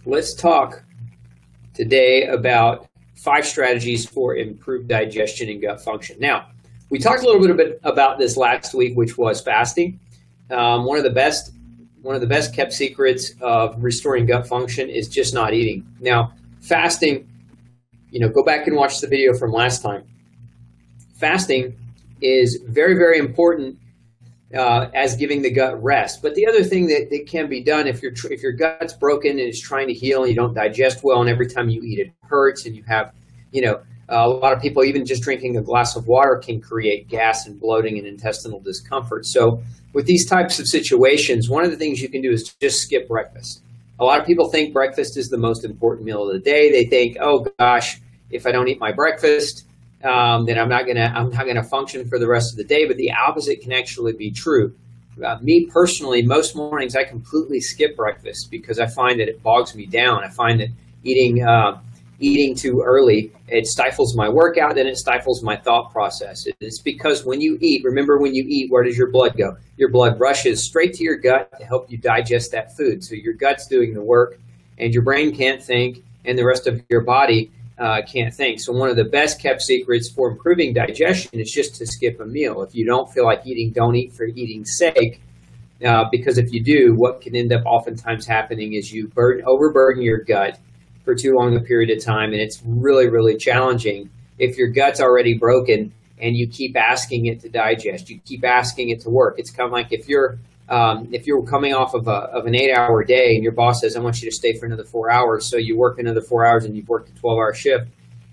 Let's talk today about 5 strategies for improved digestion and gut function. Now, we talked a little bit about this last week, which was fasting. One of the best kept secrets of restoring gut function is just not eating. Now, fasting, go back and watch the video from last time. Fasting is very, very important as giving the gut rest. But the other thing that can be done if your gut's broken and it's trying to heal and you don't digest well, and every time you eat it hurts, and you have, a lot of people, even just drinking a glass of water can create gas and bloating and intestinal discomfort. So with these types of situations, one of the things you can do is just skip breakfast. A lot of people think breakfast is the most important meal of the day. They think, oh gosh, if I don't eat my breakfast, then I'm not gonna function for the rest of the day. But the opposite can actually be true. Me personally, most mornings I completely skip breakfast because I find that it bogs me down. I find that eating too early, it stifles my workout and it stifles my thought process. It's because when you eat, remember, when you eat, where does your blood go? Your blood rushes straight to your gut to help you digest that food. So your gut's doing the work, and your brain can't think, and the rest of your body can't think. So one of the best kept secrets for improving digestion is just to skip a meal. If you don't feel like eating, don't eat for eating's sake. Because if you do, what can end up oftentimes happening is you overburden your gut for too long a period of time, and it's really, really challenging if your gut's already broken and you keep asking it to digest, you keep asking it to work. It's kind of like if you're coming off of an 8-hour day and your boss says, I want you to stay for another 4 hours, so you work another 4 hours and you've worked a 12-hour shift,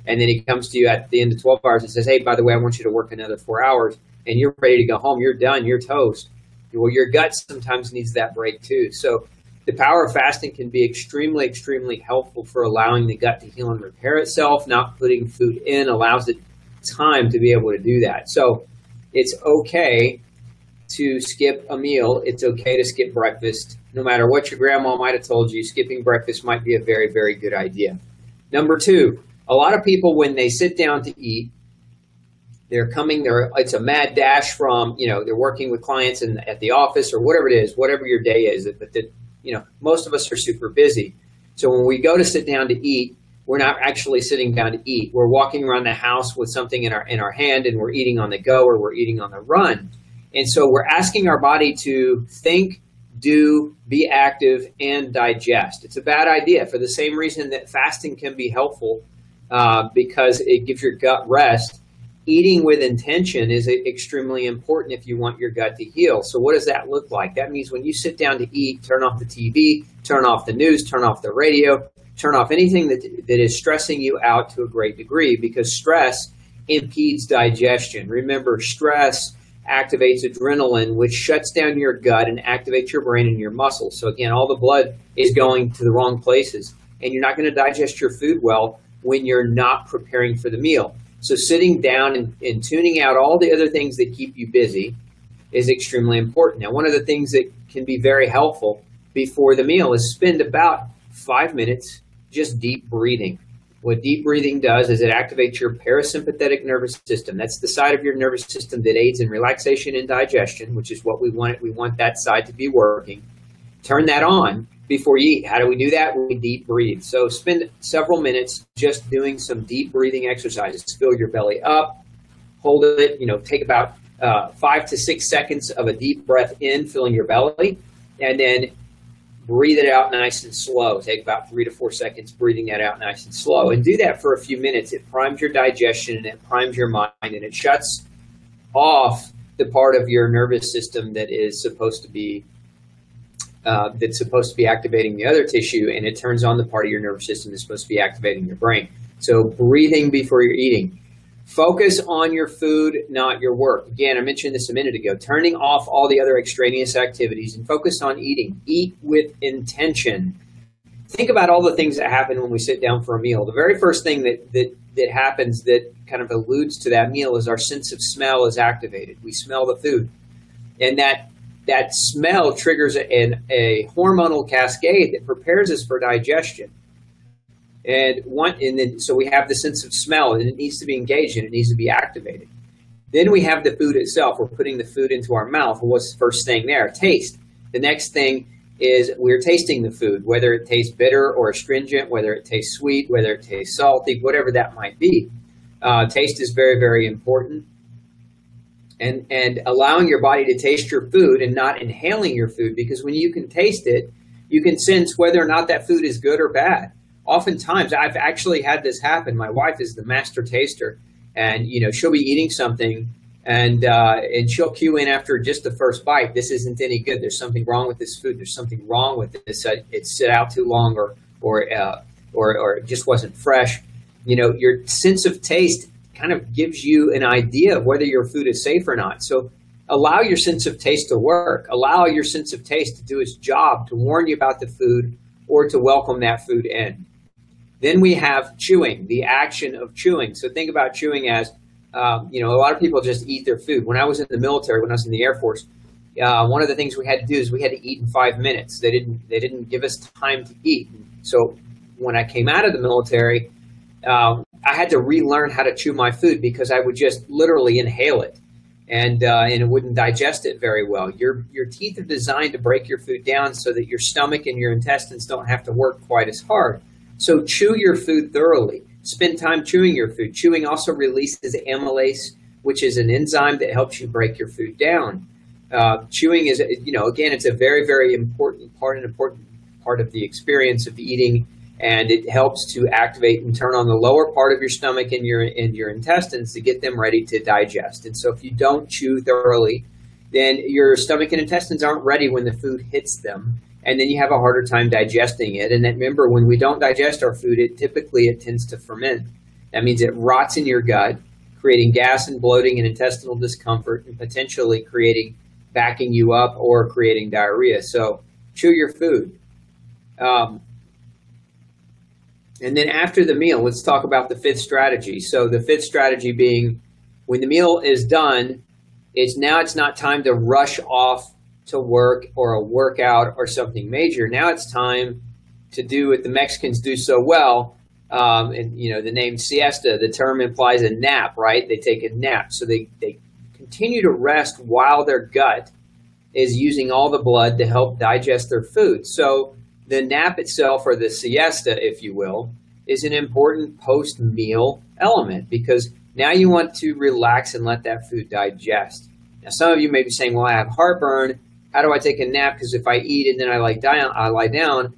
and then he comes to you at the end of 12 hours and says, hey, by the way, I want you to work another 4 hours, and you're ready to go home, you're done, you're toast. Well, your gut sometimes needs that break too. So the power of fasting can be extremely, extremely helpful for allowing the gut to heal and repair itself. Not putting food in allows it time to be able to do that. So it's okay to skip a meal. It's okay to skip breakfast. No matter what your grandma might have told you, skipping breakfast might be a very, very good idea. Number 2, a lot of people, when they sit down to eat, it's a mad dash from, they're working with clients at the office or whatever it is, whatever your day is, but most of us are super busy. So when we go to sit down to eat, we're not actually sitting down to eat. We're walking around the house with something in our hand, and we're eating on the go, or we're eating on the run. And so we're asking our body to think, do, be active, and digest. It's a bad idea for the same reason that fasting can be helpful, because it gives your gut rest. Eating with intention is extremely important if you want your gut to heal. So what does that look like? That means when you sit down to eat, turn off the TV, turn off the news, turn off the radio, turn off anything that is stressing you out to a great degree, because stress impedes digestion. Remember, stress activates adrenaline, which shuts down your gut and activates your brain and your muscles. So again, all the blood is going to the wrong places, and you're not going to digest your food well when you're not preparing for the meal. So sitting down and tuning out all the other things that keep you busy is extremely important. Now, one of the things that can be very helpful before the meal is spend about 5 minutes just deep breathing. What deep breathing does is it activates your parasympathetic nervous system. That's the side of your nervous system that aids in relaxation and digestion, which is what we want. We want that side to be working. Turn that on before you eat. How do we do that? We deep breathe. So spend several minutes just doing some deep breathing exercises. Fill your belly up, hold it, take about 5 to 6 seconds of a deep breath in, filling your belly, and then breathe it out nice and slow. Take about 3 to 4 seconds breathing that out nice and slow, and do that for a few minutes. It primes your digestion, and it primes your mind, and it shuts off the part of your nervous system that is supposed to be activating the other tissue, and it turns on the part of your nervous system that's supposed to be activating your brain. So breathing before you're eating. Focus on your food, not your work. Again, I mentioned this a minute ago, turning off all the other extraneous activities and focus on eating. Eat with intention. Think about all the things that happen when we sit down for a meal. The very first thing that happens that kind of alludes to that meal is our sense of smell is activated. We smell the food. And that smell triggers a hormonal cascade that prepares us for digestion. So we have the sense of smell, and it needs to be engaged and it needs to be activated. Then we have the food itself. We're putting the food into our mouth. Well, what's the first thing there? Taste. The next thing is we're tasting the food, whether it tastes bitter or astringent, whether it tastes sweet, whether it tastes salty, whatever that might be. Taste is very, very important. And allowing your body to taste your food and not inhaling your food, because when you can taste it, you can sense whether or not that food is good or bad. Oftentimes, I've actually had this happen. My wife is the master taster, and she'll be eating something, and she'll cue in after just the first bite. This isn't any good. There's something wrong with this food. There's something wrong with this. It sit out too long, or it just wasn't fresh. Your sense of taste kind of gives you an idea of whether your food is safe or not. So allow your sense of taste to work. Allow your sense of taste to do its job, to warn you about the food or to welcome that food in. Then we have chewing, the action of chewing. So think about chewing as, a lot of people just eat their food. When I was in the military, when I was in the Air Force, one of the things we had to do is we had to eat in 5 minutes. They didn't give us time to eat. So when I came out of the military, I had to relearn how to chew my food because I would just literally inhale it, and it wouldn't digest it very well. Your teeth are designed to break your food down so that your stomach and your intestines don't have to work quite as hard. So chew your food thoroughly. Spend time chewing your food. Chewing also releases amylase, which is an enzyme that helps you break your food down. Chewing is, again, it's a very, very important part of the experience of eating. And it helps to activate and turn on the lower part of your stomach and your intestines to get them ready to digest. And so if you don't chew thoroughly, then your stomach and intestines aren't ready when the food hits them. And then you have a harder time digesting it. And then remember, when we don't digest our food, it tends to ferment. That means it rots in your gut, creating gas and bloating and intestinal discomfort, and potentially backing you up or creating diarrhea. So chew your food. And then after the meal, let's talk about the fifth strategy. So the fifth strategy being, when the meal is done, it's not time to rush off to work or a workout or something major. Now it's time to do what the Mexicans do so well. And the name siesta, the term implies a nap, right? They take a nap. So they continue to rest while their gut is using all the blood to help digest their food. So the nap itself, or the siesta, if you will, is an important post-meal element because now you want to relax and let that food digest. Now, some of you may be saying, well, I have heartburn. How do I take a nap? Because if I eat and then I lie down,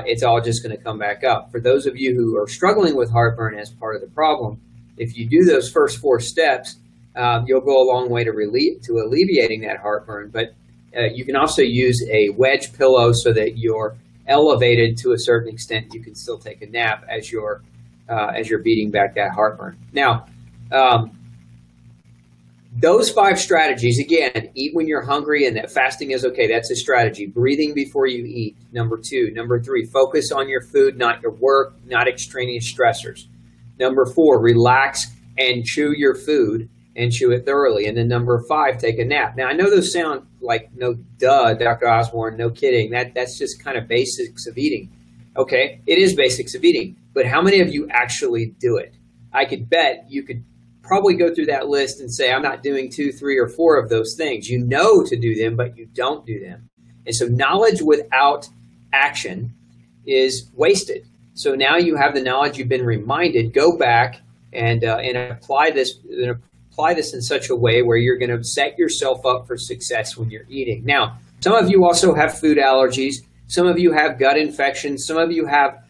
it's all just going to come back up. For those of you who are struggling with heartburn as part of the problem, if you do those first 4 steps, you'll go a long way to alleviating that heartburn. But you can also use a wedge pillow so that you're elevated to a certain extent. You can still take a nap as you're beating back that heartburn. Now, those 5 strategies, again, eat when you're hungry, and that fasting is okay. That's a strategy. Breathing before you eat, number 2. Number 3, focus on your food, not your work, not extraneous stressors. Number 4, relax and chew your food and chew it thoroughly. And then number 5, take a nap. Now, I know those sound like, no, duh, Dr. Osborne, no kidding. That's just kind of basics of eating. Okay, it is basics of eating, but how many of you actually do it? I could bet you could probably go through that list and say, I'm not doing 2, 3, or 4 of those things. You know to do them, but you don't do them. And so knowledge without action is wasted. So now you have the knowledge, you've been reminded, go back and apply this in such a way where you're going to set yourself up for success when you're eating. Now, some of you also have food allergies. Some of you have gut infections. Some of you have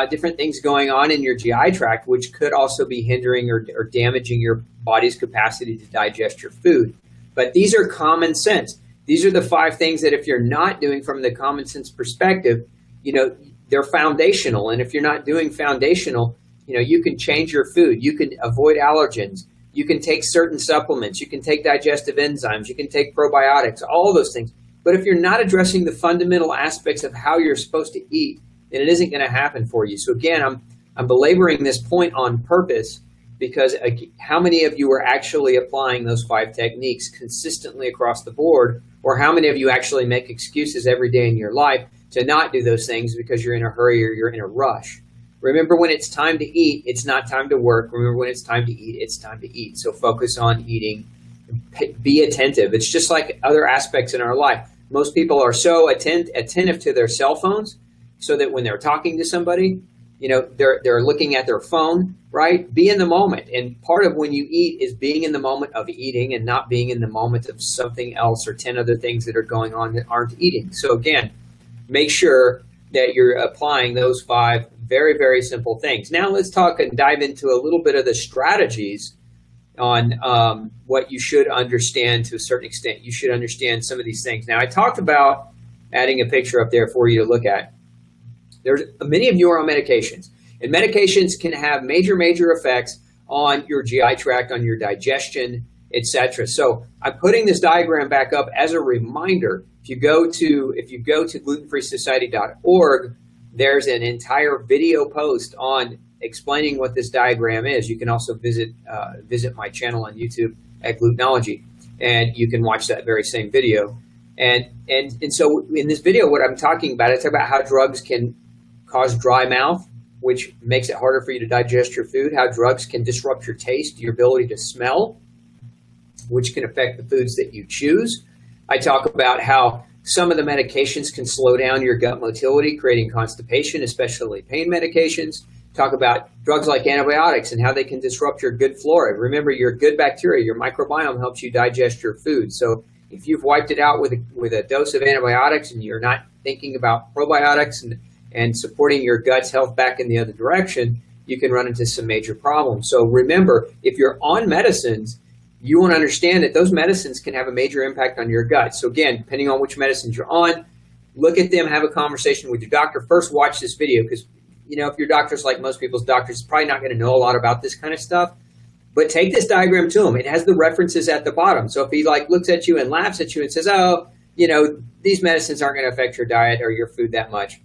different things going on in your GI tract, which could also be hindering or damaging your body's capacity to digest your food. But these are common sense. These are the 5 things that if you're not doing from the common sense perspective, they're foundational. And if you're not doing foundational, you can change your food. You can avoid allergens. You can take certain supplements. You can take digestive enzymes. You can take probiotics, all those things. But if you're not addressing the fundamental aspects of how you're supposed to eat, then it isn't going to happen for you. So again, I'm belaboring this point on purpose because how many of you are actually applying those 5 techniques consistently across the board, or how many of you actually make excuses every day in your life to not do those things because you're in a hurry or you're in a rush? Remember, when it's time to eat, it's not time to work. Remember, when it's time to eat, it's time to eat. So focus on eating. Be attentive. It's just like other aspects in our life. Most people are so attentive to their cell phones, so that when they're talking to somebody, they're looking at their phone, right? Be in the moment. And part of when you eat is being in the moment of eating and not being in the moment of something else or 10 other things that are going on that aren't eating. So again, make sure that you're applying those 5 very, very simple things. Now let's talk and dive into a little bit of the strategies on what you should understand to a certain extent. You should understand some of these things. Now I talked about adding a picture up there for you to look at. There's many of you are on medications, and medications can have major, major effects on your GI tract, on your digestion, etc. So I'm putting this diagram back up as a reminder. If you go to glutenfreesociety.org, there's an entire video post on explaining what this diagram is. You can also visit my channel on YouTube at Glutenology, and you can watch that very same video. And so in this video, what I'm talking about, I talk about how drugs can cause dry mouth, which makes it harder for you to digest your food, how drugs can disrupt your taste, your ability to smell, which can affect the foods that you choose. I talk about how some of the medications can slow down your gut motility, creating constipation, especially pain medications. Talk about drugs like antibiotics and how they can disrupt your good flora. Remember, your good bacteria, your microbiome helps you digest your food. So if you've wiped it out with a dose of antibiotics and you're not thinking about probiotics and supporting your gut's health back in the other direction, you can run into some major problems. So remember, if you're on medicines, you want to understand that those medicines can have a major impact on your gut. So again, depending on which medicines you're on, look at them, have a conversation with your doctor. First, watch this video, because if your doctor's like most people's doctors, probably not going to know a lot about this kind of stuff. But take this diagram to him. It has the references at the bottom. So if he looks at you and laughs at you and says, oh, these medicines aren't going to affect your diet or your food that much,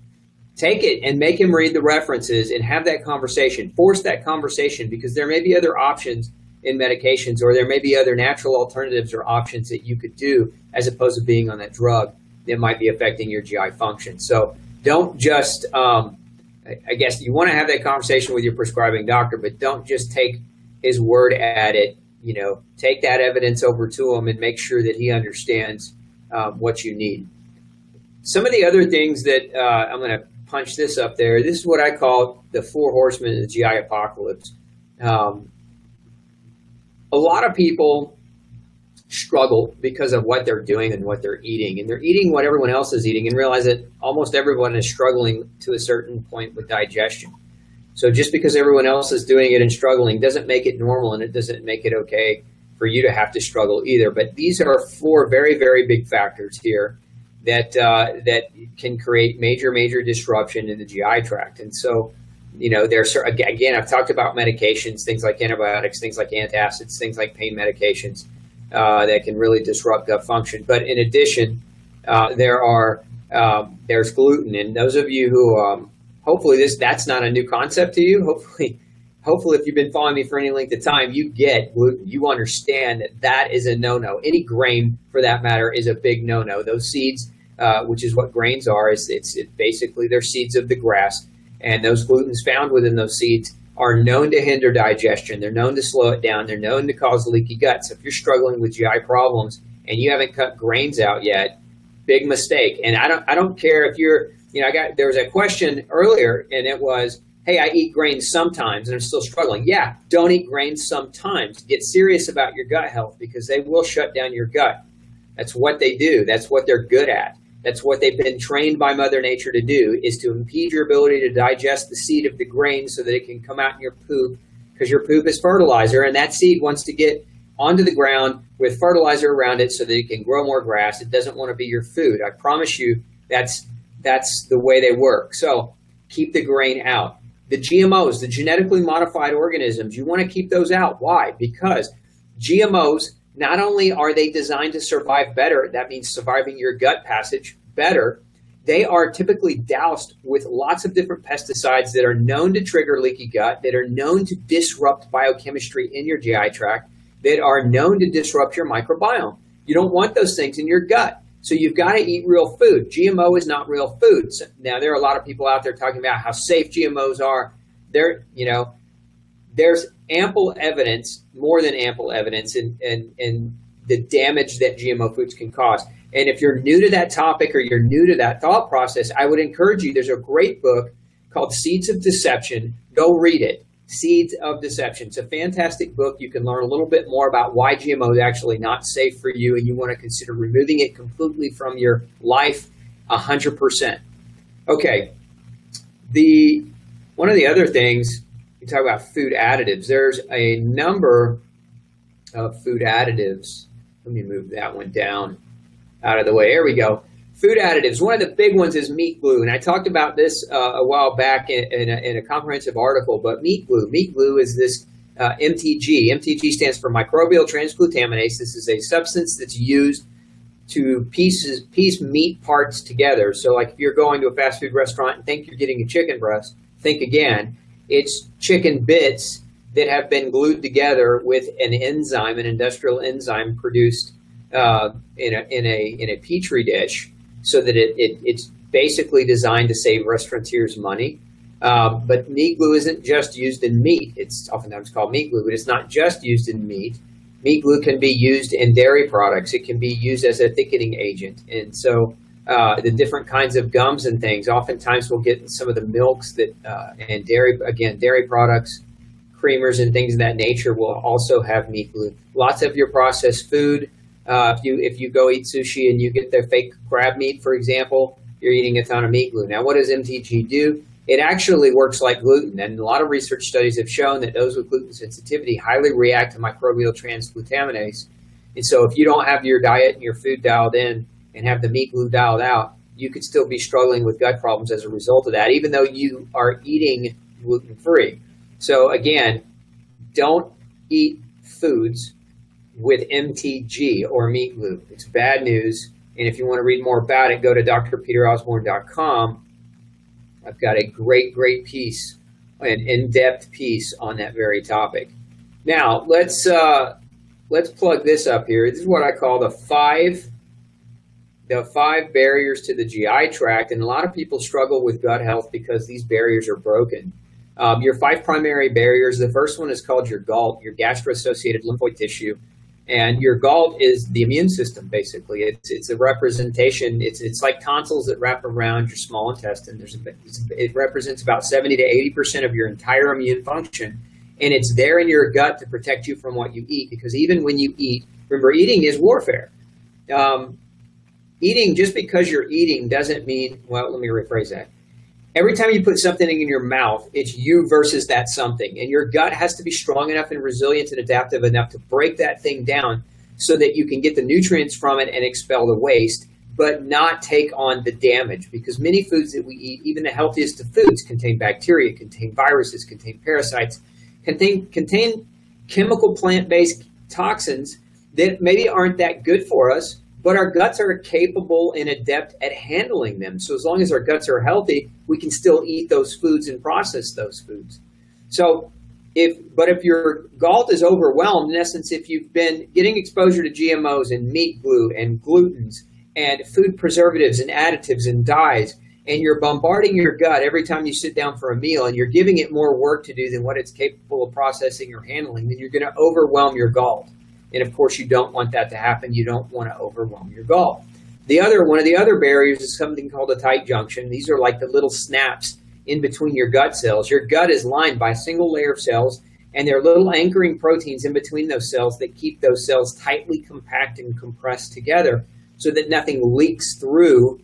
take it and make him read the references and have that conversation. Force that conversation, because there may be other options in medications, or there may be other natural alternatives or options that you could do as opposed to being on that drug that might be affecting your GI function. So don't just, I guess you want to have that conversation with your prescribing doctor, but don't just take his word at it. Take that evidence over to him and make sure that he understands what you need. Some of the other things that I'm going to punch this up there. This is what I call the 4 horsemen of the GI apocalypse. A lot of people struggle because of what they're doing and what they're eating. And they're eating what everyone else is eating and realize that almost everyone is struggling to a certain point with digestion. So just because everyone else is doing it and struggling doesn't make it normal, and it doesn't make it okay for you to have to struggle either. But these are 4 very, very big factors here that can create major, major disruption in the GI tract. And so, again, I've talked about medications, things like antibiotics, things like antacids, things like pain medications that can really disrupt gut function. But in addition, there's gluten. And those of you who, hopefully that's not a new concept to you. Hopefully if you've been following me for any length of time, you get gluten. You understand that is a no-no. Any grain, for that matter, is a big no-no. Those seeds, which is what grains are, it's basically they're seeds of the grass. And those glutens found within those seeds are known to hinder digestion. They're known to slow it down. They're known to cause leaky gut. So if you're struggling with GI problems and you haven't cut grains out yet, big mistake. And I don't care if you're, there was a question earlier, and it was, hey, I eat grains sometimes and I'm still struggling. Yeah, don't eat grains sometimes. Get serious about your gut health, because they will shut down your gut. That's what they do. That's what they're good at. That's what they've been trained by Mother Nature to do, is to impede your ability to digest the seed of the grain so that it can come out in your poop, because your poop is fertilizer, and that seed wants to get onto the ground with fertilizer around it so that it can grow more grass. It doesn't want to be your food. I promise you that's the way they work. So keep the grain out. The GMOs, the genetically modified organisms, you want to keep those out. Why? Because GMOs, not only are they designed to survive better, that means surviving your gut passage better, they are typically doused with lots of different pesticides that are known to trigger leaky gut, that are known to disrupt biochemistry in your GI tract, that are known to disrupt your microbiome. You don't want those things in your gut. So you've got to eat real food. GMO is not real food. So now, there are a lot of people out there talking about how safe GMOs are. There's ample evidence, more than ample evidence, in the damage that GMO foods can cause. And if you're new to that topic or you're new to that thought process, I would encourage you. There's a great book called Seeds of Deception. Go read it. Seeds of Deception. It's a fantastic book. You can learn a little bit more about why GMO is actually not safe for you, and you want to consider removing it completely from your life 100%. Okay. One of the other things, we talk about food additives. There's a number of food additives. Let me move that one down out of the way. There we go. Food additives. One of the big ones is meat glue, and I talked about this a while back in a comprehensive article. But meat glue. Meat glue is this MTG. MTG stands for microbial transglutaminase. This is a substance that's used to piece meat parts together. So, like if you're going to a fast food restaurant and think you're getting a chicken breast, think again. It's chicken bits that have been glued together with an enzyme, an industrial enzyme produced in a petri dish, so that it's basically designed to save restaurateurs money. But meat glue isn't just used in meat. It's oftentimes called meat glue, but it's not just used in meat. Meat glue can be used in dairy products. It can be used as a thickening agent. And so the different kinds of gums and things, oftentimes we'll get some of the milks that and dairy products, creamers and things of that nature will also have meat glue. Lots of your processed food, if you go eat sushi and you get their fake crab meat, for example, you're eating a ton of meat glue. Now, what does MTG do? It actually works like gluten, and a lot of research studies have shown that those with gluten sensitivity highly react to microbial transglutaminase. And so if you don't have your diet and your food dialed in and have the meat glue dialed out, you could still be struggling with gut problems as a result of that, even though you are eating gluten-free. So again, don't eat foods with MTG or meat glue. It's bad news. And if you want to read more about it, go to drpeterosborne.com. I've got a great piece, an in-depth piece on that very topic. Now, let's plug this up here. This is what I call the five barriers to the GI tract, and a lot of people struggle with gut health because these barriers are broken. Your 5 primary barriers, the first one is called your GALT, your gastro-associated lymphoid tissue. And your GALT is the immune system, basically. It's a representation. It's like tonsils that wrap around your small intestine. It represents about 70 to 80% of your entire immune function. And it's there in your gut to protect you from what you eat. Because even when you eat, remember, eating is warfare. Eating, just because you're eating doesn't mean, well, let me rephrase that. Every time you put something in your mouth, it's you versus that something. And your gut has to be strong enough and resilient and adaptive enough to break that thing down so that you can get the nutrients from it and expel the waste, but not take on the damage. Because many foods that we eat, even the healthiest of foods, contain bacteria, contain viruses, contain parasites, contain chemical plant-based toxins that maybe aren't that good for us, but our guts are capable and adept at handling them. So as long as our guts are healthy, we can still eat those foods and process those foods. So if your GALT is overwhelmed, in essence, if you've been getting exposure to GMOs and meat glue and glutens and food preservatives and additives and dyes, and you're bombarding your gut every time you sit down for a meal and you're giving it more work to do than what it's capable of processing or handling, then you're going to overwhelm your GALT. And of course, you don't want that to happen. You don't want to overwhelm your GALT. One of the other barriers is something called a tight junction. These are like the little snaps in between your gut cells. Your gut is lined by a single layer of cells, and there are little anchoring proteins in between those cells that keep those cells tightly compact and compressed together so that nothing leaks through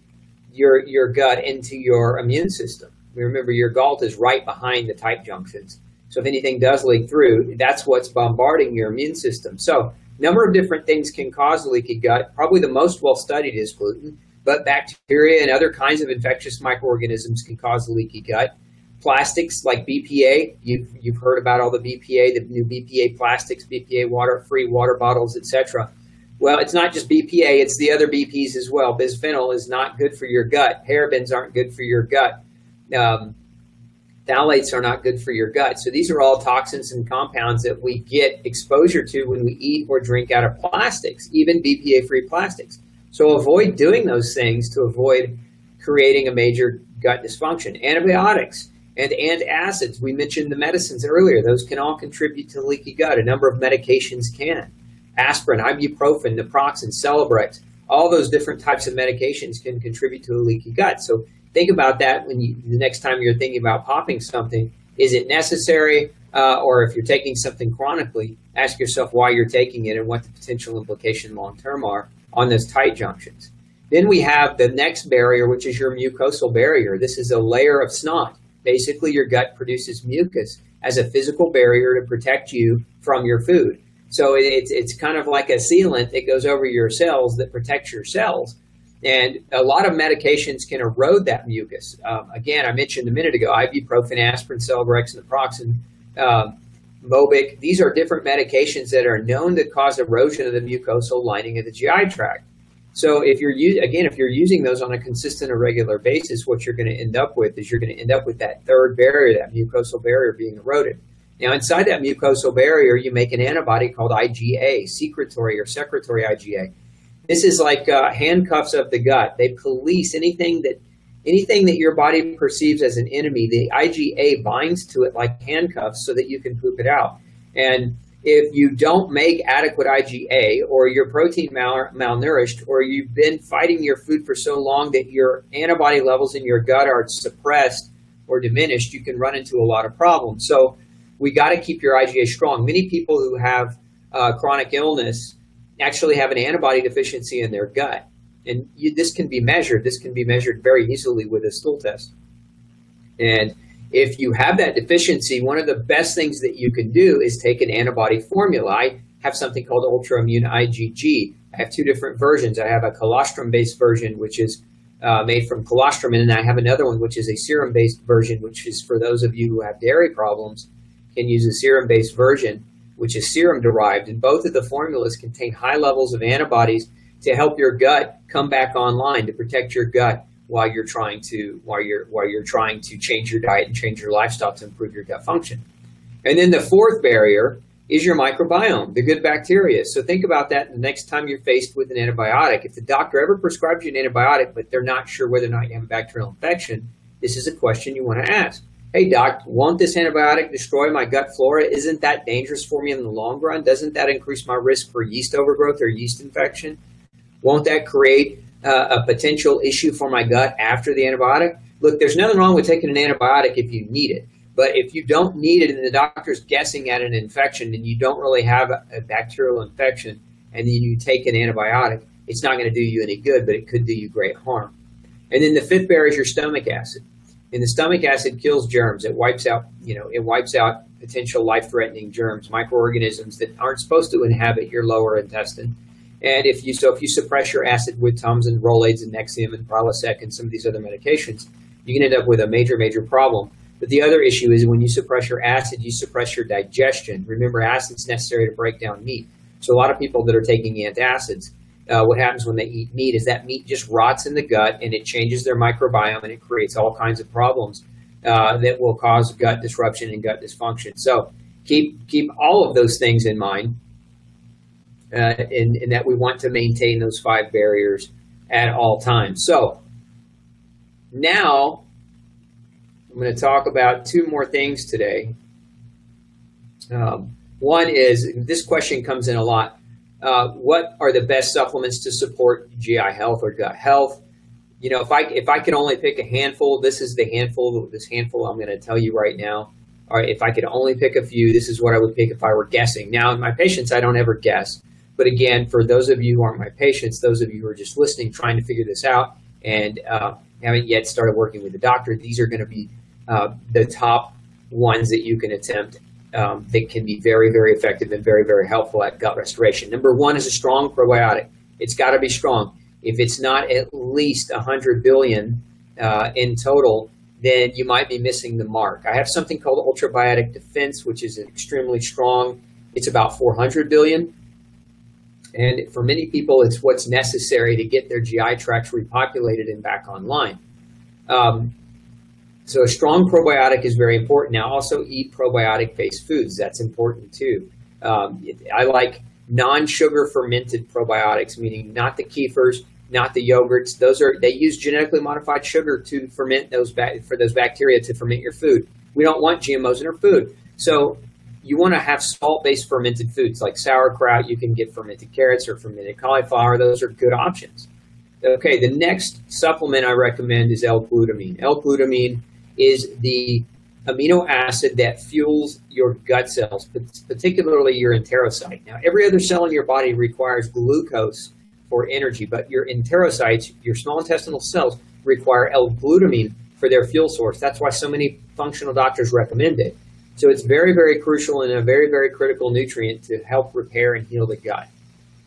your gut into your immune system. Remember, your GALT is right behind the tight junctions. So if anything does leak through, that's what's bombarding your immune system. So a number of different things can cause leaky gut. Probably the most well-studied is gluten, but bacteria and other kinds of infectious microorganisms can cause leaky gut. Plastics like BPA, you've heard about all the BPA, the new BPA plastics, BPA water-free water bottles, etc. Well, it's not just BPA, it's the other BPs as well. Bisphenol is not good for your gut. Parabens aren't good for your gut. Phthalates are not good for your gut. So these are all toxins and compounds that we get exposure to when we eat or drink out of plastics, even BPA-free plastics. So avoid doing those things to avoid creating a major gut dysfunction. Antibiotics and antacids, we mentioned the medicines earlier. Those can all contribute to leaky gut. A number of medications can. Aspirin, ibuprofen, naproxen, Celebrex, all those different types of medications can contribute to a leaky gut. So think about that the next time you're thinking about popping something. Is it necessary? Or if you're taking something chronically, ask yourself why you're taking it and what the potential implication long-term are on those tight junctions. Then we have the next barrier, which is your mucosal barrier. This is a layer of snot. Basically, your gut produces mucus as a physical barrier to protect you from your food. So it's kind of like a sealant that goes over your cells that protects your cells. And a lot of medications can erode that mucus. Again, I mentioned a minute ago, ibuprofen, aspirin, Celebrex, naproxen, Mobic. These are different medications that are known to cause erosion of the mucosal lining of the GI tract. So if you're using those on a consistent or regular basis, what you're going to end up with is that third barrier, that mucosal barrier being eroded. Now, inside that mucosal barrier, you make an antibody called IgA, secretory IgA. This is like handcuffs of the gut. They police anything that your body perceives as an enemy. The IgA binds to it like handcuffs so that you can poop it out. And if you don't make adequate IgA, or you're protein malnourished, or you've been fighting your food for so long that your antibody levels in your gut are suppressed or diminished, you can run into a lot of problems. So we got to keep your IgA strong. Many people who have chronic illness actually have an antibody deficiency in their gut. And this can be measured. This can be measured very easily with a stool test. And if you have that deficiency, one of the best things that you can do is take an antibody formula. I have something called ultra-immune IgG. I have two different versions. I have a colostrum-based version, which is made from colostrum, and then I have another one, which is a serum-based version, which is for those of you who have dairy problems, can use a serum-based version, which is serum-derived. And both of the formulas contain high levels of antibodies to help your gut come back online, to protect your gut while you're trying to change your diet and change your lifestyle to improve your gut function. And then the fourth barrier is your microbiome, the good bacteria. So think about that the next time you're faced with an antibiotic. If the doctor ever prescribes you an antibiotic, but they're not sure whether or not you have a bacterial infection, this is a question you want to ask. Hey, doc, won't this antibiotic destroy my gut flora? Isn't that dangerous for me in the long run? Doesn't that increase my risk for yeast overgrowth or yeast infection? Won't that create a potential issue for my gut after the antibiotic? Look, there's nothing wrong with taking an antibiotic if you need it. But if you don't need it and the doctor's guessing at an infection and you don't really have a bacterial infection and then you take an antibiotic, it's not going to do you any good, but it could do you great harm. And then the fifth barrier is your stomach acid. And the stomach acid kills germs. It wipes out potential life-threatening germs, microorganisms that aren't supposed to inhabit your lower intestine. And if you suppress your acid with Tums and Rolaids and Nexium and Prilosec and some of these other medications, you can end up with a major, major problem. But the other issue is when you suppress your acid, you suppress your digestion. Remember, acid's necessary to break down meat. So a lot of people that are taking antacids, what happens when they eat meat is that meat just rots in the gut and it changes their microbiome and it creates all kinds of problems that will cause gut disruption and gut dysfunction. So keep all of those things in mind. In that we want to maintain those 5 barriers at all times. So now I'm going to talk about 2 more things today. One is, this question comes in a lot. What are the best supplements to support GI health or gut health? You know, if I could only pick a handful, this is the handful. This handful I'm going to tell you right now. Or if I could only pick a few, this is what I would pick if I were guessing. Now, in my patients, I don't ever guess. But again, for those of you who aren't my patients, those of you who are just listening, trying to figure this out and haven't yet started working with the doctor, these are going to be the top ones that you can attempt that can be very, very effective and very, very helpful at gut restoration. Number 1 is a strong probiotic. It's got to be strong. If it's not at least 100 billion in total, then you might be missing the mark. I have something called Ultrabiotic Defense, which is extremely strong. It's about 400 billion. And for many people, it's what's necessary to get their GI tracts repopulated and back online. So a strong probiotic is very important. Now, also eat probiotic-based foods. That's important too. I like non-sugar fermented probiotics, meaning not the kefirs, not the yogurts. They use genetically modified sugar to ferment for those bacteria to ferment your food. We don't want GMOs in our food. So you want to have salt-based fermented foods like sauerkraut. You can get fermented carrots or fermented cauliflower. Those are good options. Okay, the next supplement I recommend is L-glutamine. L-glutamine is the amino acid that fuels your gut cells, particularly your enterocyte. Now, every other cell in your body requires glucose for energy, but your enterocytes, your small intestinal cells, require L-glutamine for their fuel source. That's why so many functional doctors recommend it. So it's very, very crucial and a very, very critical nutrient to help repair and heal the gut.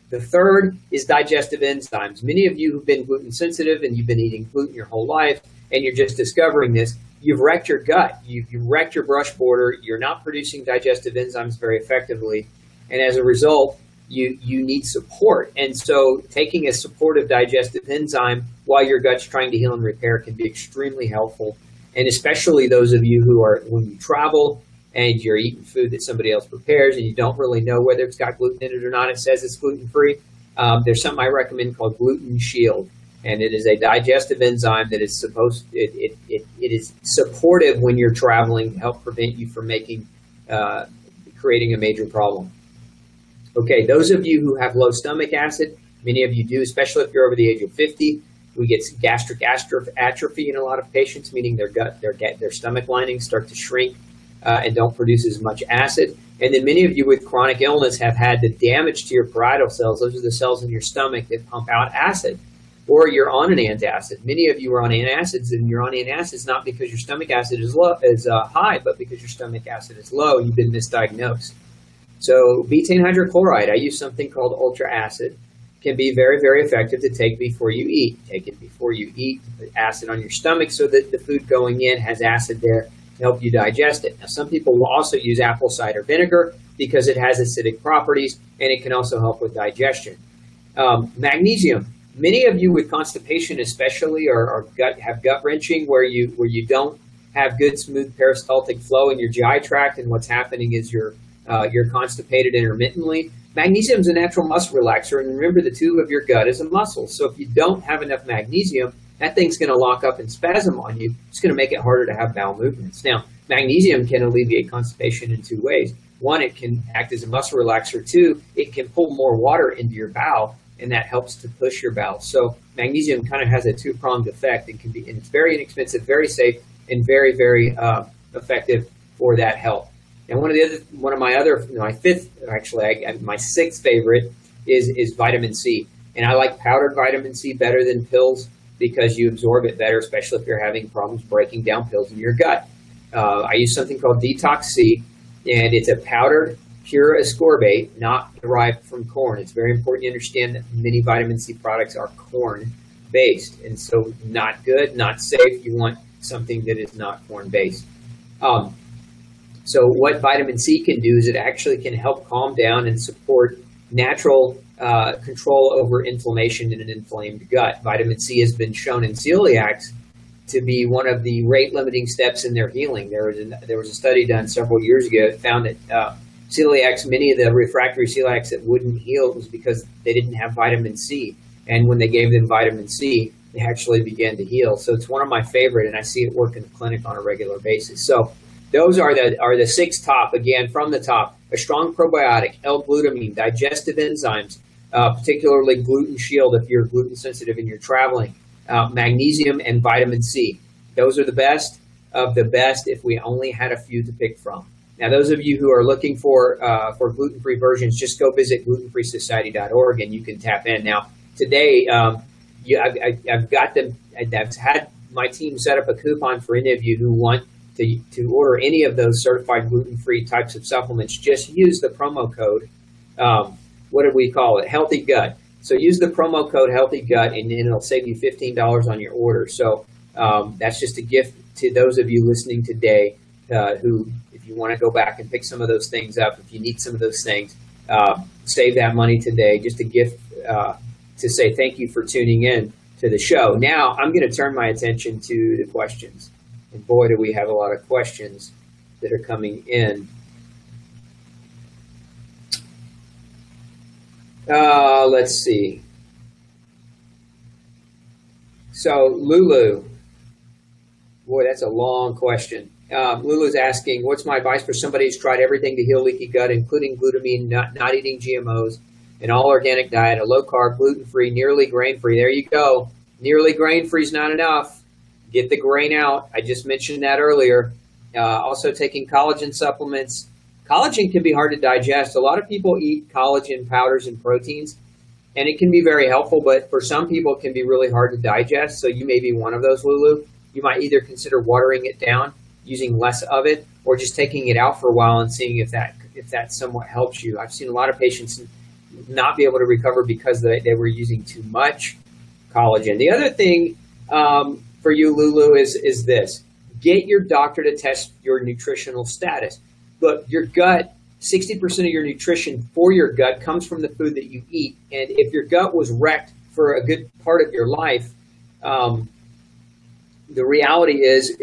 The third is digestive enzymes. Many of you who've been gluten sensitive and you've been eating gluten your whole life and you're just discovering this, you've wrecked your gut. You've wrecked your brush border. You're not producing digestive enzymes very effectively. And as a result, you need support. And so taking a supportive digestive enzyme while your gut's trying to heal and repair can be extremely helpful. And especially those of you who are, when you travel and you're eating food that somebody else prepares and you don't really know whether it's got gluten in it or not, it says it's gluten-free, there's something I recommend called Gluten Shield. And it is a digestive enzyme that is it is supportive when you're traveling to help prevent you from creating a major problem. Okay, those of you who have low stomach acid, many of you do, especially if you're over the age of 50, we get gastric atrophy in a lot of patients, meaning their stomach linings start to shrink and don't produce as much acid. And then many of you with chronic illness have had the damage to your parietal cells. Those are the cells in your stomach that pump out acid. Or you're on an antacid. Many of you are on antacids, and you're on antacids not because your stomach acid is high, but because your stomach acid is low and you've been misdiagnosed. So betaine hydrochloride, I use something called Ultra Acid, can be very, very effective to take before you eat. Take it before you eat, put acid on your stomach so that the food going in has acid there to help you digest it. Now, some people will also use apple cider vinegar because it has acidic properties, and it can also help with digestion. Magnesium. Many of you with constipation especially have gut wrenching where you don't have good smooth peristaltic flow in your GI tract, and what's happening is you're constipated intermittently. Magnesium is a natural muscle relaxer, and remember the tube of your gut is a muscle. So if you don't have enough magnesium, that thing's going to lock up and spasm on you. It's going to make it harder to have bowel movements. Now, magnesium can alleviate constipation in two ways. One, it can act as a muscle relaxer. Two, it can pull more water into your bowel, and that helps to push your bowels. So magnesium kind of has a two-pronged effect and it's very inexpensive, very safe, and very, very effective for that help. And my sixth favorite is vitamin C. And I like powdered vitamin C better than pills because you absorb it better, especially if you're having problems breaking down pills in your gut. I use something called Detox C, and it's a powdered pure ascorbate, not derived from corn. It's very important to understand that many vitamin C products are corn-based, and so not good, not safe. You want something that is not corn-based. So what vitamin C can do is it actually can help calm down and support natural control over inflammation in an inflamed gut. Vitamin C has been shown in celiacs to be one of the rate-limiting steps in their healing. There was a study done several years ago that found that celiacs, many of the refractory celiacs that wouldn't heal was because they didn't have vitamin C. And when they gave them vitamin C, they actually began to heal. So it's one of my favorite, and I see it work in the clinic on a regular basis. So those are the six top, again, from the top. A strong probiotic, L-glutamine, digestive enzymes, particularly Gluten Shield if you're gluten sensitive and you're traveling, magnesium and vitamin C. Those are the best of the best if we only had a few to pick from. Now, those of you who are looking for gluten-free versions, just go visit glutenfreesociety.org and you can tap in. Now, today, I've got them. I've had my team set up a coupon for any of you who want to order any of those certified gluten-free types of supplements. Just use the promo code. What did we call it? Healthy Gut. So use the promo code Healthy Gut, and it'll save you $15 on your order. So that's just a gift to those of you listening today who, if you want to go back and pick some of those things up, if you need some of those things, save that money today. Just a gift to say thank you for tuning in to the show. Now, I'm going to turn my attention to the questions. And boy, do we have a lot of questions that are coming in. Let's see. So, Lulu. Boy, that's a long question. Lulu's asking, what's my advice for somebody who's tried everything to heal leaky gut, including glutamine, not eating GMOs, an all-organic diet, a low-carb, gluten-free, nearly grain-free? There you go. Nearly grain-free is not enough. Get the grain out. I just mentioned that earlier. Also taking collagen supplements. Collagen can be hard to digest. A lot of people eat collagen powders and proteins, and it can be very helpful, but for some people it can be really hard to digest, so you may be one of those, Lulu. You might either consider watering it down, using less of it, or just taking it out for a while and seeing if that somewhat helps you. I've seen a lot of patients not be able to recover because they were using too much collagen. The other thing for you, Lulu, is this. Get your doctor to test your nutritional status. Look, your gut, 60% of your nutrition for your gut comes from the food that you eat. And if your gut was wrecked for a good part of your life, the reality is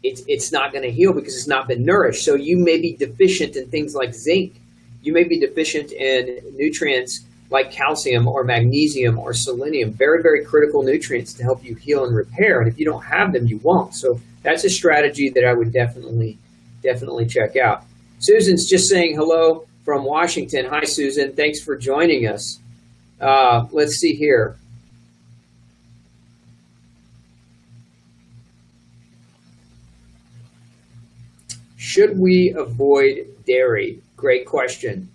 it's not going to heal because it's not been nourished. So you may be deficient in things like zinc. You may be deficient in nutrients like calcium or magnesium or selenium, very, very critical nutrients to help you heal and repair. And if you don't have them, you won't. So that's a strategy that I would definitely check out. Susan's just saying hello from Washington. Hi, Susan. Thanks for joining us. Let's see here. Should we avoid dairy? Great question.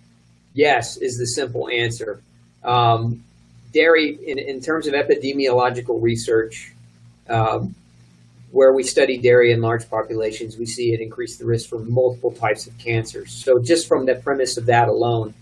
Yes, is the simple answer. Dairy, in terms of epidemiological research, where we study dairy in large populations, we see it increase the risk for multiple types of cancers. So just from the premise of that alone,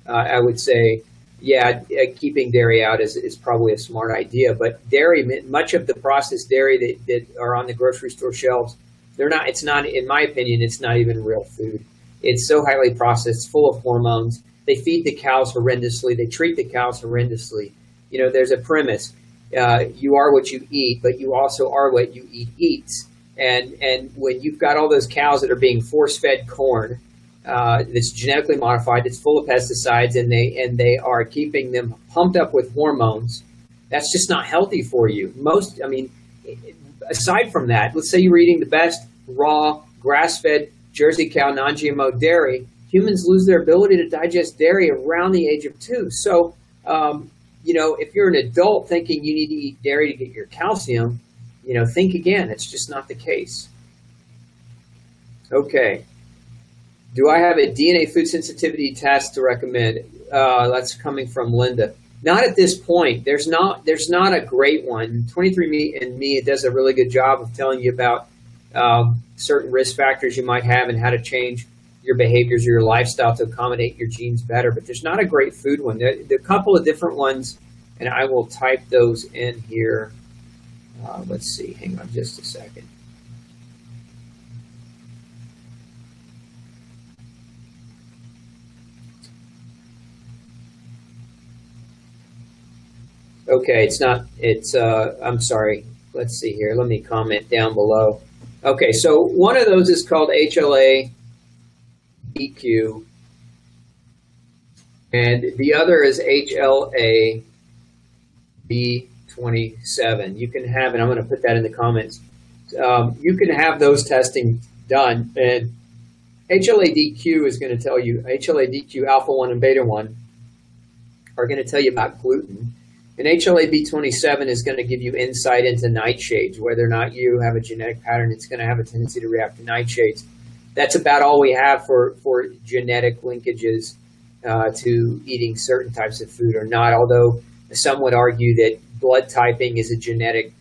I would say, yeah, keeping dairy out is probably a smart idea. But dairy, much of the processed dairy that are on the grocery store shelves, it's not, in my opinion, it's not even real food. It's so highly processed, full of hormones. They feed the cows horrendously. They treat the cows horrendously. You know, there's a premise. You are what you eat, but you also are what you eat eats. And when you've got all those cows that are being force-fed corn that's genetically modified, it's full of pesticides, and they are keeping them pumped up with hormones, that's just not healthy for you. Aside from that, let's say you were eating the best raw, grass-fed Jersey cow, non-GMO dairy, humans lose their ability to digest dairy around the age of 2. So, if you're an adult thinking you need to eat dairy to get your calcium, think again. It's just not the case. Okay. Do I have a DNA food sensitivity test to recommend? That's coming from Linda. Not at this point. There's not a great one. 23andMe does a really good job of telling you about certain risk factors you might have and how to change your behaviors or your lifestyle to accommodate your genes better. But there's not a great food one. There are a couple of different ones, and I will type those in here. Let's see. Hang on just a second. Okay, I'm sorry. Let's see here. Let me comment down below. Okay, so one of those is called HLA-DQ, and the other is HLA-B27. You can have, and I'm going to put that in the comments, you can have those testing done, and HLA-DQ is going to tell you, HLA-DQ alpha-1 and beta-1 are going to tell you about gluten. And HLA-B27 is going to give you insight into nightshades. Whether or not you have a genetic pattern, it's going to have a tendency to react to nightshades. That's about all we have for genetic linkages to eating certain types of food or not, although some would argue that blood typing is a genetic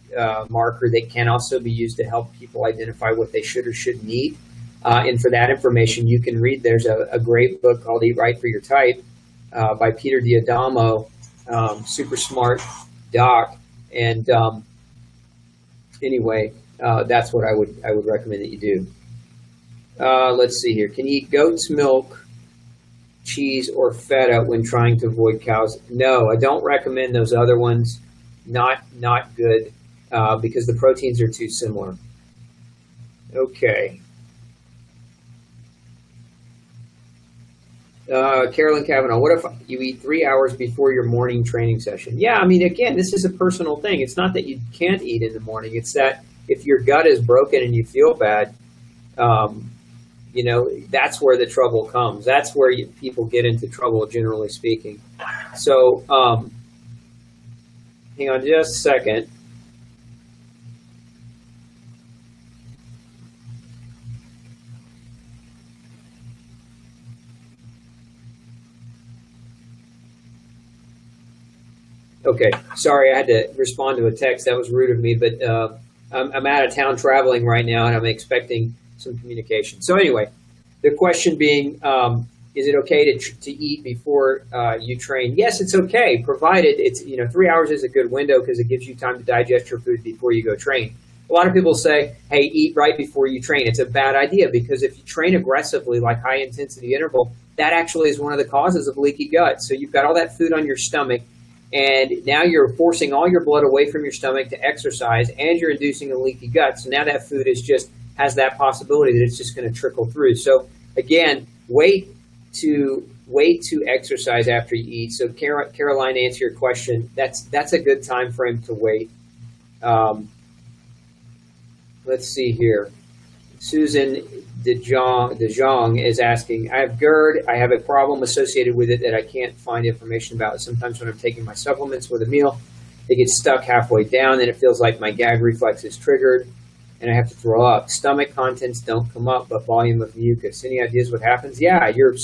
marker that can also be used to help people identify what they should or shouldn't eat. And for that information, you can read, there's a great book called Eat Right for Your Type by Peter D'Adamo. Super smart doc, and anyway, that's what I would recommend that you do. Let's see here. Can you eat goat's milk, cheese, or feta when trying to avoid cows? No, I don't recommend those other ones. Not good because the proteins are too similar. Okay. Carolyn Cavanaugh, what if you eat 3 hours before your morning training session? Yeah, I mean, again, this is a personal thing. It's not that you can't eat in the morning. It's that if your gut is broken and you feel bad, you know, that's where the trouble comes. That's where people get into trouble, generally speaking. So hang on just a second. Okay, sorry, I had to respond to a text. That was rude of me, but I'm out of town traveling right now, and I'm expecting some communication. So anyway, the question being, is it okay to eat before you train? Yes, it's okay, provided it's, you know, 3 hours is a good window because it gives you time to digest your food before you go train. A lot of people say, hey, eat right before you train. It's a bad idea because if you train aggressively, like high intensity interval, that actually is one of the causes of leaky gut. So you've got all that food on your stomach, and now you're forcing all your blood away from your stomach to exercise, and you're inducing a leaky gut. So now that food is just has that possibility that it's just going to trickle through. So again, wait to exercise after you eat. So Caroline, to answer your question, that's a good time frame to wait. Let's see here. Susan DeJong is asking, I have GERD. I have a problem associated with it that I can't find information about. Sometimes when I'm taking my supplements with a meal, they get stuck halfway down, and it feels like my gag reflex is triggered, and I have to throw up. Stomach contents don't come up, but volume of mucus. Any ideas what happens? Yeah, your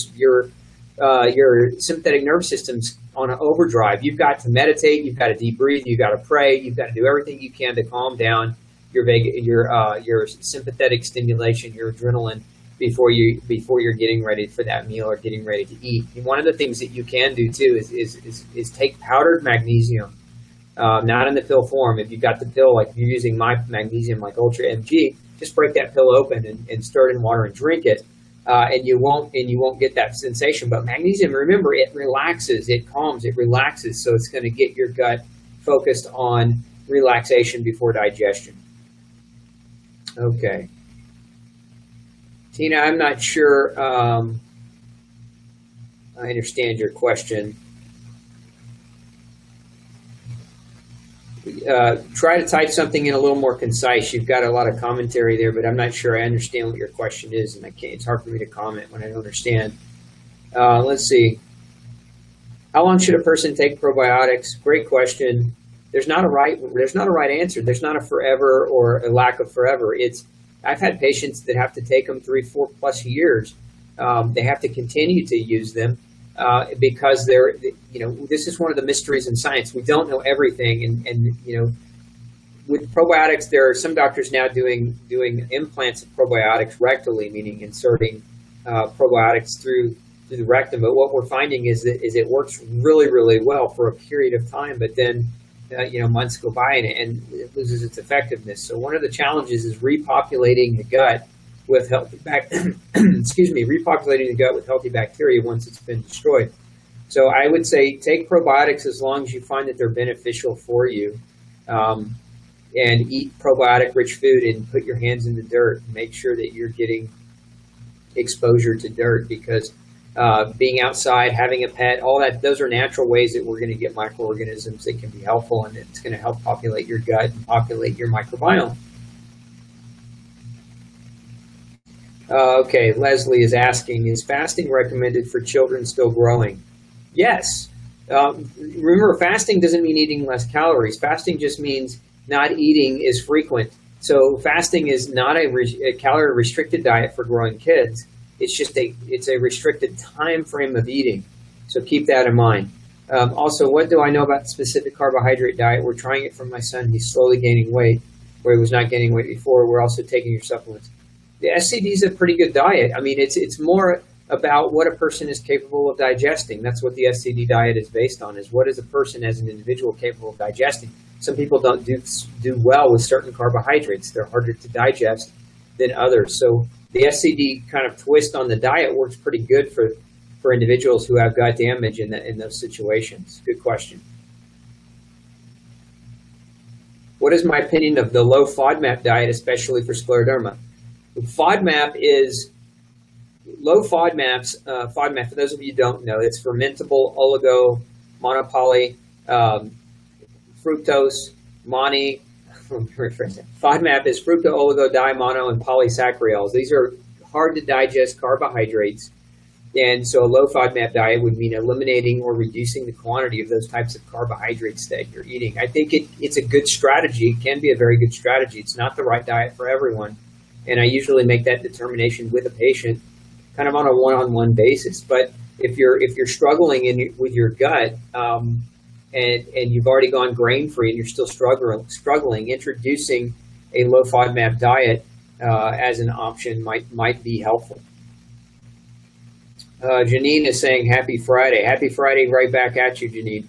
sympathetic nervous system's on an overdrive. You've got to meditate. You've got to deep breathe. You've got to pray. You've got to do everything you can to calm down your sympathetic stimulation, your adrenaline, before you're getting ready for that meal or getting ready to eat. And one of the things that you can do too is take powdered magnesium, not in the pill form. If you've got the pill, like if you're using my magnesium like Ultra MG, just break that pill open and stir it in water and drink it, and you won't get that sensation. But magnesium, remember, it relaxes, it calms, it relaxes, so it's going to get your gut focused on relaxation before digestion. Okay. Tina, I'm not sure I understand your question. Try to type something in a little more concise. You've got a lot of commentary there, but I'm not sure I understand what your question is, and it's hard for me to comment when I don't understand. Let's see. How long should a person take probiotics? Great question. There's not a right answer. There's not a forever or a lack of forever. I've had patients that have to take them 3-4 plus years. They have to continue to use them because this is one of the mysteries in science. We don't know everything, and with probiotics, there are some doctors now doing implants of probiotics rectally, meaning inserting probiotics through the rectum. But what we're finding is it works really, really well for a period of time, but then months go by and it loses its effectiveness. So one of the challenges is repopulating the gut with healthy repopulating the gut with healthy bacteria once it's been destroyed. So I would say take probiotics as long as you find that they're beneficial for you, and eat probiotic-rich food and put your hands in the dirt. Make sure that you're getting exposure to dirt, because being outside, having a pet, all that, those are natural ways that we're going to get microorganisms that can be helpful, and it's going to help populate your gut and populate your microbiome. Okay, Leslie is asking, is fasting recommended for children still growing? Yes. Remember, fasting doesn't mean eating less calories. Fasting just means not eating is frequent. So fasting is not a calorie-restricted diet for growing kids. It's a restricted time frame of eating. So keep that in mind. Also, what do I know about the specific carbohydrate diet? We're trying it for my son. He's slowly gaining weight where he was not gaining weight before. We're also taking your supplements. The SCD is a pretty good diet. I mean, it's more about what a person is capable of digesting. That's what the SCD diet is based on, is what is a person as an individual capable of digesting. Some people don't do well with certain carbohydrates. They're harder to digest than others. So the SCD kind of twist on the diet works pretty good for individuals who have gut damage in those situations. Good question. What is my opinion of the low FODMAP diet, especially for scleroderma? FODMAP, for those of you who don't know, it's fermentable oligo monopoly fructose, FODMAP is fructooligodimono and polysaccharides. These are hard to digest carbohydrates. And so a low FODMAP diet would mean eliminating or reducing the quantity of those types of carbohydrates that you're eating. I think it's a good strategy. It can be a very good strategy. It's not the right diet for everyone. And I usually make that determination with a patient kind of on a one-on-one basis. But if you're struggling with your gut and you've already gone grain-free and you're still struggling, introducing a low FODMAP diet as an option might be helpful. Janine is saying happy Friday. Happy Friday right back at you, Janine.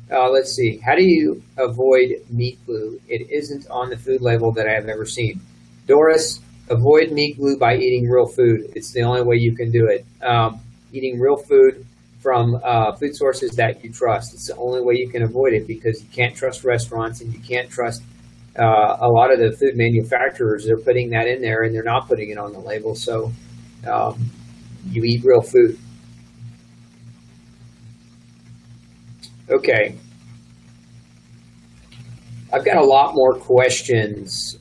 Let's see. How do you avoid meat glue? It isn't on the food label that I have ever seen. Doris, avoid meat glue by eating real food. It's the only way you can do it. Eating real food from food sources that you trust. It's the only way you can avoid it because you can't trust restaurants and you can't trust a lot of the food manufacturers. They're putting that in there and they're not putting it on the label. So you eat real food. Okay. I've got a lot more questions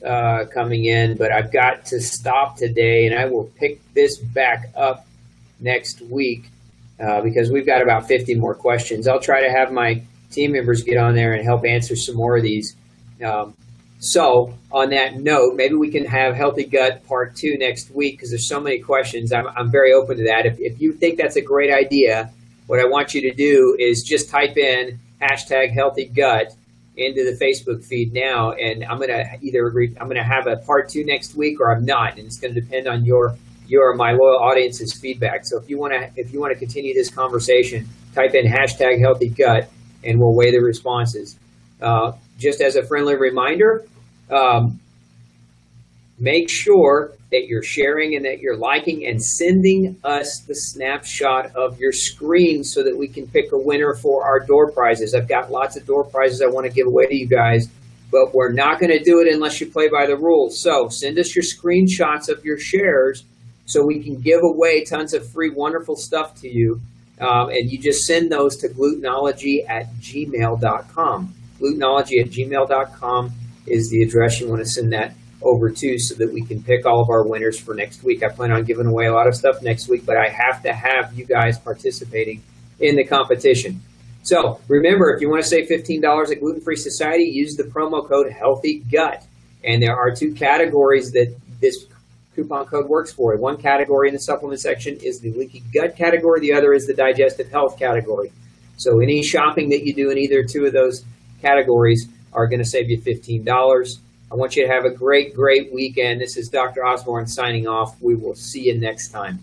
coming in, but I've got to stop today, and I will pick this back up next week because we've got about 50 more questions. I'll try to have my team members get on there and help answer some more of these. So on that note, maybe we can have Healthy Gut Part 2 next week because there's so many questions. I'm very open to that. If you think that's a great idea, what I want you to do is just type in #HealthyGut into the Facebook feed now, and I'm going to have a Part 2 next week or I'm not, and it's going to depend on your my loyal audience's feedback. So if you want to continue this conversation, type in #HealthyGut and we'll weigh the responses. Just as a friendly reminder, make sure that you're sharing and that you're liking and sending us the snapshot of your screen so that we can pick a winner for our door prizes. I've got lots of door prizes I want to give away to you guys, but we're not going to do it unless you play by the rules. So send us your screenshots of your shares so we can give away tons of free, wonderful stuff to you. And you just send those to glutenology@gmail.com. Glutenology@gmail.com is the address you want to send that over to so that we can pick all of our winners for next week. I plan on giving away a lot of stuff next week, but I have to have you guys participating in the competition. So remember, if you want to save $15 at Gluten Free Society, use the promo code HEALTHYGUT. And there are two categories that this coupon code works for. One category in the supplement section is the leaky gut category. The other is the digestive health category. So any shopping that you do in either two of those categories are going to save you $15. I want you to have a great, great weekend. This is Dr. Osborne signing off. We will see you next time.